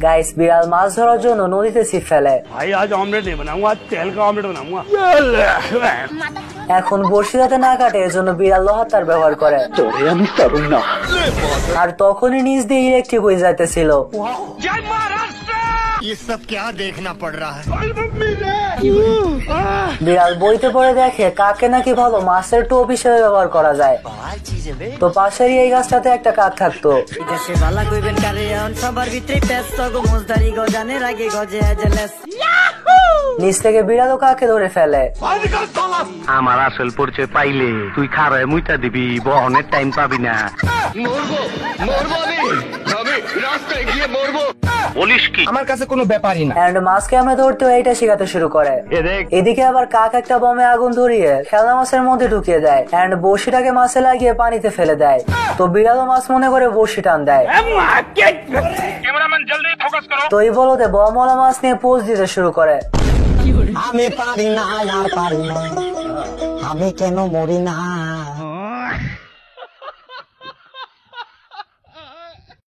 Guys, বিড়াল মাছ ধরার জন্য নদীতে ছিপ ফেলে। ভাই আজ অমলেট नहीं बनाऊंगा, आज तेल का ऑमलेट बनाऊंगा। এখন বড়শি যাতে না কাটে এজন্য বিড়াল লোহার তার ব্যবহার করে। আর তখনই নিচ দিয়ে ইলেকট্রিক হয়ে যাইতেছিল। ये सब क्या देखना पड़ रहा है? বিড়াল বইতে পড়ে দেখে কাকে নাকি ভালো মাছের টোপ হিসেবে ব্যবহার করা যায়। তো পাশেরই এই গাছটাতে একটা কাক থাকতো। নিচ থেকে বিড়াল ও কাকে ধরে ফেলে। আমার আসল পরিচয় পাইলে তুই খারায় মুইটা দিবি, বহনের টাইম পাবি না। বলিস কি? আমার কাছে কোনো ব্যাপারই না। এন্ড মাছকে আমরা ধরতে এইটা শেখাতে শুরু করে। এদিকে আবার কাক একটা বমে আগুন ধরিয়ে খেলনা মাছের মধ্যে ঢুকিয়ে দেয় এন্ড বড়শিটাকে মাছে লাগিয়ে পানিতে ফেলে দেয়। তো বিড়ালও মাছ মনে করে বড়শি টান দেয়। তো এই বলতে বমওয়ালা মাছ নিয়ে পোজ দিতে শুরু করে। আমি পারি না আর পারি না, আমি কেন মরি না।